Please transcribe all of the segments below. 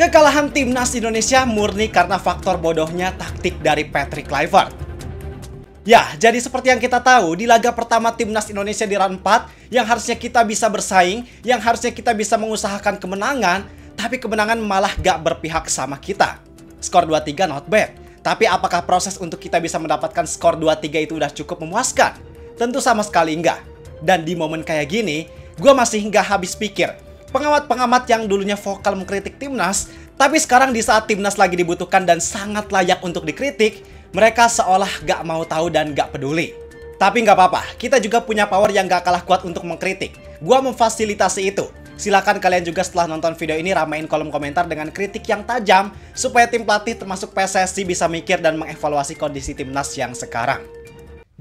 Kekalahan timnas Indonesia murni karena faktor bodohnya taktik dari Patrick Kluivert. Ya, jadi seperti yang kita tahu, di laga pertama timnas Indonesia di round 4, yang harusnya kita bisa bersaing, yang harusnya kita bisa mengusahakan kemenangan, tapi kemenangan malah gak berpihak sama kita. Skor 2-3 not bad, tapi apakah proses untuk kita bisa mendapatkan skor 2-3 itu udah cukup memuaskan? Tentu sama sekali enggak. Dan di momen kayak gini, gue masih nggak habis pikir. Pengamat-pengamat yang dulunya vokal mengkritik timnas, tapi sekarang di saat timnas lagi dibutuhkan dan sangat layak untuk dikritik, mereka seolah gak mau tahu dan gak peduli. Tapi nggak apa-apa, kita juga punya power yang gak kalah kuat untuk mengkritik. Gua memfasilitasi itu. Silakan kalian juga setelah nonton video ini ramein kolom komentar dengan kritik yang tajam, supaya tim pelatih termasuk PSSI bisa mikir dan mengevaluasi kondisi timnas yang sekarang.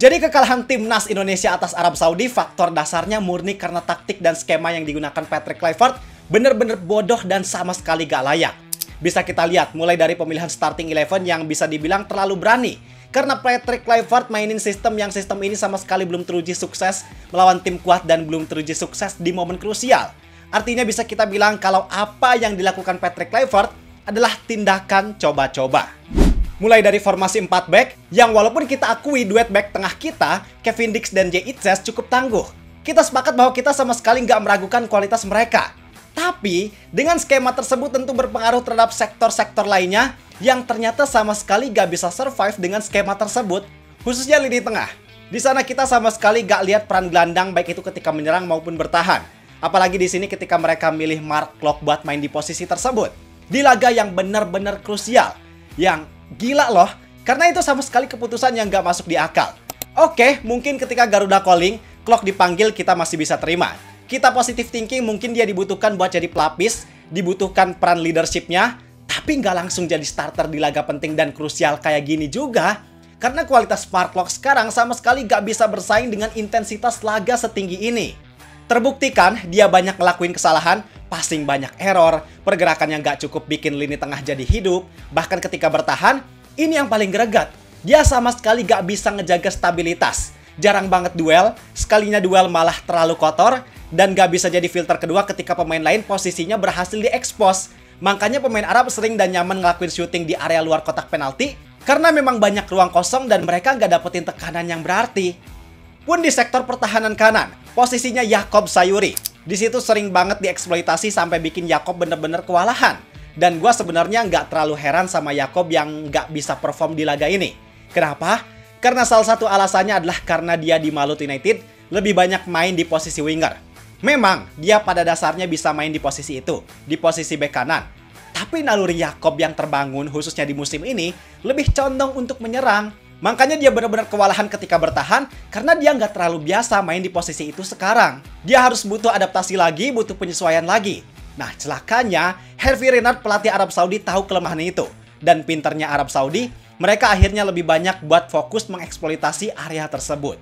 Jadi kekalahan timnas Indonesia atas Arab Saudi faktor dasarnya murni karena taktik dan skema yang digunakan Patrick Kluivert bener-bener bodoh dan sama sekali gak layak. Bisa kita lihat mulai dari pemilihan starting 11 yang bisa dibilang terlalu berani. Karena Patrick Kluivert mainin sistem ini sama sekali belum teruji sukses melawan tim kuat dan belum teruji sukses di momen krusial. Artinya bisa kita bilang kalau apa yang dilakukan Patrick Kluivert adalah tindakan coba-coba. Mulai dari formasi 4 back, yang walaupun kita akui duet back tengah kita, Kevin Dix dan Jay Itzes cukup tangguh. Kita sepakat bahwa kita sama sekali nggak meragukan kualitas mereka. Tapi, dengan skema tersebut tentu berpengaruh terhadap sektor-sektor lainnya, yang ternyata sama sekali nggak bisa survive dengan skema tersebut, khususnya lini tengah. Di sana kita sama sekali nggak lihat peran gelandang baik itu ketika menyerang maupun bertahan. Apalagi di sini ketika mereka milih Mark Klok buat main di posisi tersebut. Di laga yang benar-benar krusial, yang gila loh, karena itu sama sekali keputusan yang gak masuk di akal. Oke, mungkin ketika Garuda calling, Klok dipanggil kita masih bisa terima. Kita positive thinking mungkin dia dibutuhkan buat jadi pelapis, dibutuhkan peran leadershipnya, tapi gak langsung jadi starter di laga penting dan krusial kayak gini juga. Karena kualitas Mark Klok sekarang sama sekali gak bisa bersaing dengan intensitas laga setinggi ini. Terbuktikan dia banyak ngelakuin kesalahan, passing banyak error, pergerakan yang gak cukup bikin lini tengah jadi hidup. Bahkan ketika bertahan, ini yang paling greget. Dia sama sekali gak bisa ngejaga stabilitas. Jarang banget duel, sekalinya duel malah terlalu kotor, dan gak bisa jadi filter kedua ketika pemain lain posisinya berhasil diekspos. Makanya pemain Arab sering dan nyaman ngelakuin shooting di area luar kotak penalti, karena memang banyak ruang kosong dan mereka gak dapetin tekanan yang berarti. Pun di sektor pertahanan kanan, posisinya Yakob Sayuri. Di situ sering banget dieksploitasi sampai bikin Yakob bener-bener kewalahan. Dan gue sebenarnya nggak terlalu heran sama Yakob yang nggak bisa perform di laga ini. Kenapa? Karena salah satu alasannya adalah karena dia di Malut United lebih banyak main di posisi winger. Memang dia pada dasarnya bisa main di posisi itu, di posisi bek kanan. Tapi naluri Yakob yang terbangun khususnya di musim ini lebih condong untuk menyerang. Makanya dia benar-benar kewalahan ketika bertahan karena dia nggak terlalu biasa main di posisi itu sekarang. Dia harus butuh adaptasi lagi, butuh penyesuaian lagi. Nah, celakanya Hervé Renard pelatih Arab Saudi tahu kelemahan itu. Dan pinternya Arab Saudi, mereka akhirnya lebih banyak buat fokus mengeksploitasi area tersebut.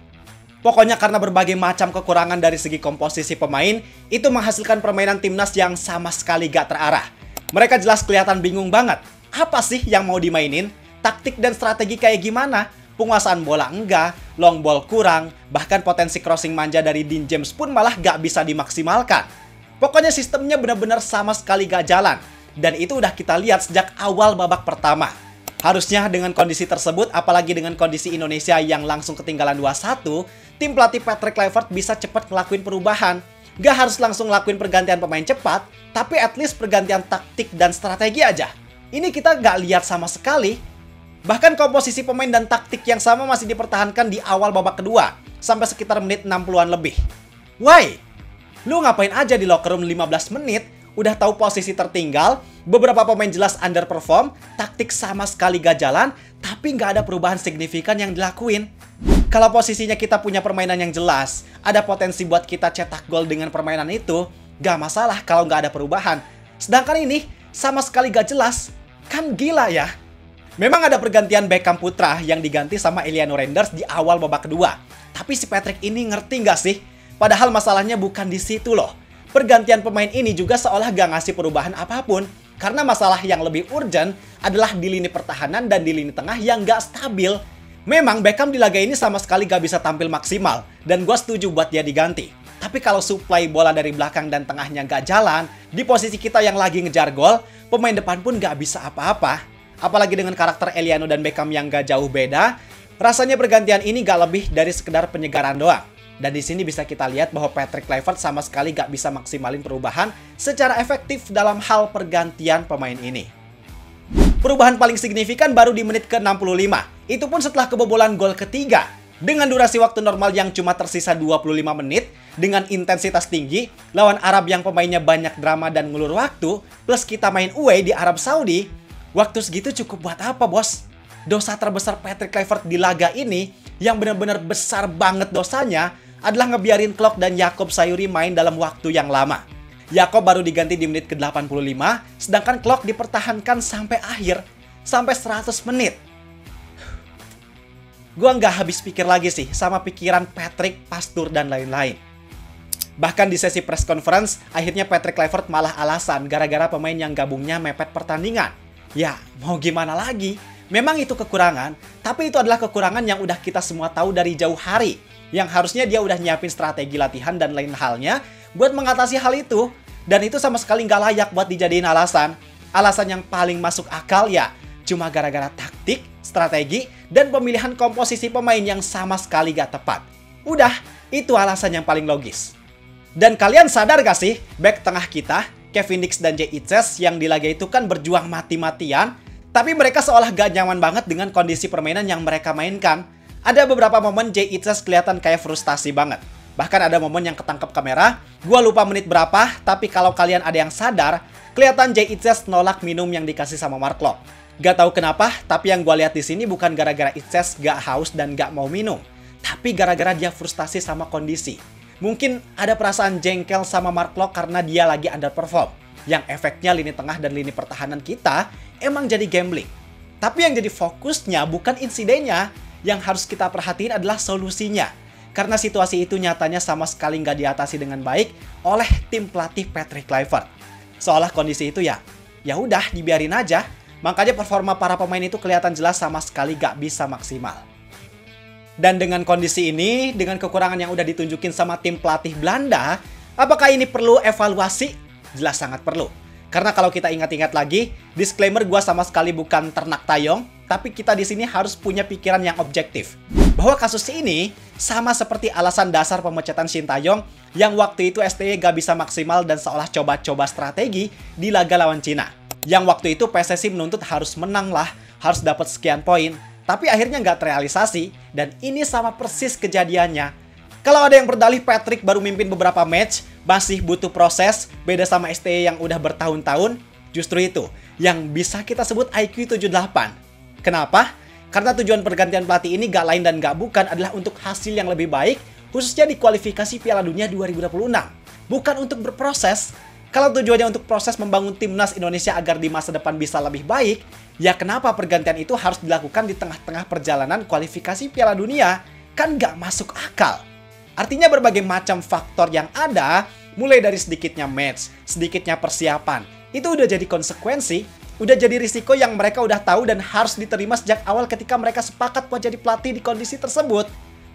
Pokoknya karena berbagai macam kekurangan dari segi komposisi pemain, itu menghasilkan permainan timnas yang sama sekali gak terarah. Mereka jelas kelihatan bingung banget. Apa sih yang mau dimainin? Taktik dan strategi kayak gimana? Penguasaan bola enggak, long ball kurang, bahkan potensi crossing manja dari Dean James pun malah gak bisa dimaksimalkan. Pokoknya sistemnya benar-benar sama sekali gak jalan. Dan itu udah kita lihat sejak awal babak pertama. Harusnya dengan kondisi tersebut, apalagi dengan kondisi Indonesia yang langsung ketinggalan 2-1, tim pelatih Patrick Kluivert bisa cepat ngelakuin perubahan. Gak harus langsung ngelakuin pergantian pemain cepat, tapi at least pergantian taktik dan strategi aja. Ini kita gak lihat sama sekali. Bahkan komposisi pemain dan taktik yang sama masih dipertahankan di awal babak kedua, sampai sekitar menit 60-an lebih. Why? Lu ngapain aja di locker room 15 menit, udah tahu posisi tertinggal, beberapa pemain jelas underperform, taktik sama sekali gak jalan, tapi nggak ada perubahan signifikan yang dilakuin. Kalau posisinya kita punya permainan yang jelas, ada potensi buat kita cetak gol dengan permainan itu, gak masalah kalau nggak ada perubahan. Sedangkan ini, sama sekali gak jelas. Kan gila ya? Memang ada pergantian Beckham Putra yang diganti sama Eliano Renders di awal babak kedua. Tapi si Patrick ini ngerti nggak sih? Padahal masalahnya bukan di situ loh. Pergantian pemain ini juga seolah gak ngasih perubahan apapun. Karena masalah yang lebih urgent adalah di lini pertahanan dan di lini tengah yang gak stabil. Memang Beckham di laga ini sama sekali gak bisa tampil maksimal. Dan gue setuju buat dia diganti. Tapi kalau supply bola dari belakang dan tengahnya nggak jalan, di posisi kita yang lagi ngejar gol, pemain depan pun nggak bisa apa-apa. Apalagi dengan karakter Eliano dan Beckham yang nggak jauh beda, rasanya pergantian ini nggak lebih dari sekedar penyegaran doang. Dan di sini bisa kita lihat bahwa Patrick Kluivert sama sekali nggak bisa maksimalin perubahan secara efektif dalam hal pergantian pemain ini. Perubahan paling signifikan baru di menit ke-65. Itu pun setelah kebobolan gol ketiga. Dengan durasi waktu normal yang cuma tersisa 25 menit, dengan intensitas tinggi, lawan Arab yang pemainnya banyak drama dan ngulur waktu, plus kita main away di Arab Saudi, waktu segitu cukup buat apa, bos? Dosa terbesar Patrick Kluivert di laga ini, yang benar-benar besar banget dosanya, adalah ngebiarin Klok dan Jakob Sayuri main dalam waktu yang lama. Jakob baru diganti di menit ke-85, sedangkan Klok dipertahankan sampai akhir, sampai 100 menit. Gua nggak habis pikir lagi sih sama pikiran Patrick, Pastur, dan lain-lain. Bahkan di sesi press conference, akhirnya Patrick Kluivert malah alasan gara-gara pemain yang gabungnya mepet pertandingan. Ya, mau gimana lagi? Memang itu kekurangan, tapi itu adalah kekurangan yang udah kita semua tahu dari jauh hari. Yang harusnya dia udah nyiapin strategi latihan dan lain halnya buat mengatasi hal itu. Dan itu sama sekali nggak layak buat dijadiin alasan. Alasan yang paling masuk akal ya, cuma gara-gara taktik, strategi, dan pemilihan komposisi pemain yang sama sekali gak tepat. Udah, itu alasan yang paling logis. Dan kalian sadar gak sih, back tengah kita, Kevin Dix dan Jay Itzes yang di laga itu kan berjuang mati-matian, tapi mereka seolah gak nyaman banget dengan kondisi permainan yang mereka mainkan. Ada beberapa momen Jay Itzes kelihatan kayak frustasi banget. Bahkan ada momen yang ketangkep kamera, gua lupa menit berapa, tapi kalau kalian ada yang sadar, kelihatan Jay Itzes nolak minum yang dikasih sama Mark Klok. Gak tahu kenapa, tapi yang gue lihat di sini bukan gara-gara Itzes gak haus dan gak mau minum, tapi gara-gara dia frustasi sama kondisi. Mungkin ada perasaan jengkel sama Mark Klok karena dia lagi underperform, yang efeknya lini tengah dan lini pertahanan kita emang jadi gambling. Tapi yang jadi fokusnya bukan insidennya, yang harus kita perhatiin adalah solusinya. Karena situasi itu nyatanya sama sekali nggak diatasi dengan baik oleh tim pelatih Patrick Kluivert. Seolah kondisi itu ya udah dibiarin aja. Makanya performa para pemain itu kelihatan jelas sama sekali gak bisa maksimal. Dan dengan kondisi ini, dengan kekurangan yang udah ditunjukin sama tim pelatih Belanda, apakah ini perlu evaluasi? Jelas sangat perlu. Karena kalau kita ingat-ingat lagi, disclaimer gua sama sekali bukan ternak tayong, tapi kita di sini harus punya pikiran yang objektif. Bahwa kasus ini sama seperti alasan dasar pemecatan Shin Taeyong yang waktu itu STY gak bisa maksimal dan seolah coba-coba strategi di laga lawan Cina. Yang waktu itu PSSI menuntut harus menang lah, harus dapat sekian poin. Tapi akhirnya nggak terrealisasi, dan ini sama persis kejadiannya. Kalau ada yang berdalih Patrick baru mimpin beberapa match, masih butuh proses, beda sama STY yang udah bertahun-tahun, justru itu yang bisa kita sebut IQ 78. Kenapa? Karena tujuan pergantian pelatih ini gak lain dan gak bukan adalah untuk hasil yang lebih baik, khususnya di kualifikasi Piala Dunia 2026. Bukan untuk berproses. Kalau tujuannya untuk proses membangun timnas Indonesia agar di masa depan bisa lebih baik, ya kenapa pergantian itu harus dilakukan di tengah-tengah perjalanan kualifikasi Piala Dunia? Kan nggak masuk akal. Artinya berbagai macam faktor yang ada, mulai dari sedikitnya match, sedikitnya persiapan, itu udah jadi konsekuensi, udah jadi risiko yang mereka udah tahu dan harus diterima sejak awal ketika mereka sepakat buat jadi pelatih di kondisi tersebut.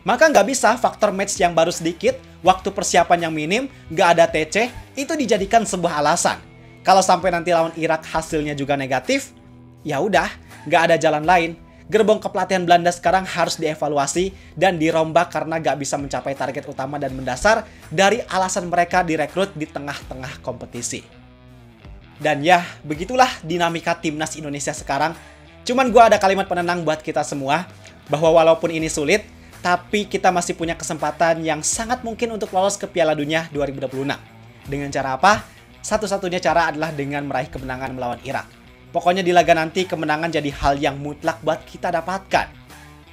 Maka nggak bisa faktor match yang baru sedikit, waktu persiapan yang minim, nggak ada TC, itu dijadikan sebuah alasan. Kalau sampai nanti lawan Irak hasilnya juga negatif, ya udah, nggak ada jalan lain. Gerbong kepelatihan Belanda sekarang harus dievaluasi dan dirombak karena nggak bisa mencapai target utama dan mendasar dari alasan mereka direkrut di tengah-tengah kompetisi. Dan ya, begitulah dinamika timnas Indonesia sekarang. Cuman gua ada kalimat penenang buat kita semua, bahwa walaupun ini sulit, tapi kita masih punya kesempatan yang sangat mungkin untuk lolos ke Piala Dunia 2026. Dengan cara apa? Satu-satunya cara adalah dengan meraih kemenangan melawan Irak. Pokoknya di laga nanti kemenangan jadi hal yang mutlak buat kita dapatkan.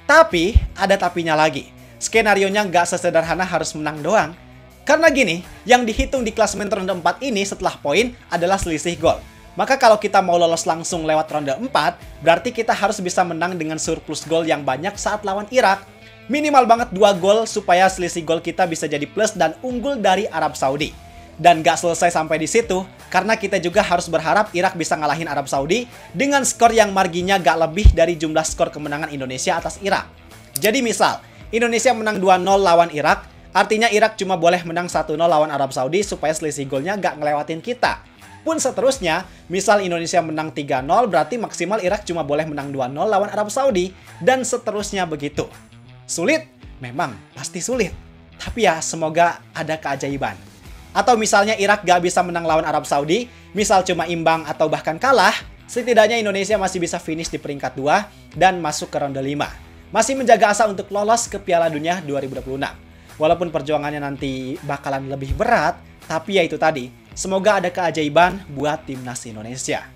Tapi, ada tapinya lagi. Skenarionya nggak sesederhana harus menang doang. Karena gini, yang dihitung di klasemen ronde 4 ini setelah poin adalah selisih gol. Maka kalau kita mau lolos langsung lewat ronde 4, berarti kita harus bisa menang dengan surplus gol yang banyak saat lawan Irak. Minimal banget 2 gol supaya selisih gol kita bisa jadi plus dan unggul dari Arab Saudi. Dan gak selesai sampai di situ, karena kita juga harus berharap Irak bisa ngalahin Arab Saudi dengan skor yang marginnya gak lebih dari jumlah skor kemenangan Indonesia atas Irak. Jadi misal, Indonesia menang 2-0 lawan Irak, Artinya Irak cuma boleh menang 1-0 lawan Arab Saudi supaya selisih golnya nggak ngelewatin kita. Pun seterusnya, misal Indonesia menang 3-0, berarti maksimal Irak cuma boleh menang 2-0 lawan Arab Saudi, dan seterusnya begitu. Sulit? Memang, pasti sulit. Tapi ya, semoga ada keajaiban. Atau misalnya Irak gak bisa menang lawan Arab Saudi, misal cuma imbang atau bahkan kalah, setidaknya Indonesia masih bisa finish di peringkat 2 dan masuk ke ronde 5. Masih menjaga asa untuk lolos ke Piala Dunia 2026. Walaupun perjuangannya nanti bakalan lebih berat, tapi ya itu tadi, semoga ada keajaiban buat timnas Indonesia.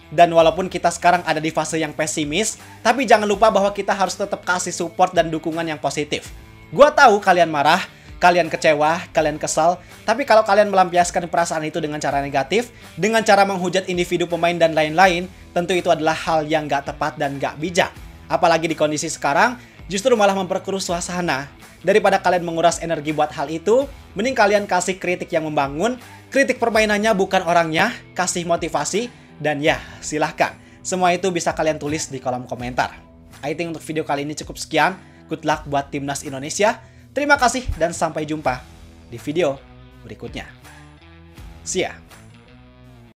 Dan walaupun kita sekarang ada di fase yang pesimis, tapi jangan lupa bahwa kita harus tetap kasih support dan dukungan yang positif. Gua tahu kalian marah, kalian kecewa, kalian kesal, tapi kalau kalian melampiaskan perasaan itu dengan cara negatif, dengan cara menghujat individu pemain dan lain-lain, tentu itu adalah hal yang gak tepat dan gak bijak. Apalagi di kondisi sekarang, justru malah memperkeruh suasana. Daripada kalian menguras energi buat hal itu, mending kalian kasih kritik yang membangun, kritik permainannya bukan orangnya, kasih motivasi, dan ya, silahkan. Semua itu bisa kalian tulis di kolom komentar. I think untuk video kali ini cukup sekian. Good luck buat timnas Indonesia. Terima kasih dan sampai jumpa di video berikutnya. See ya!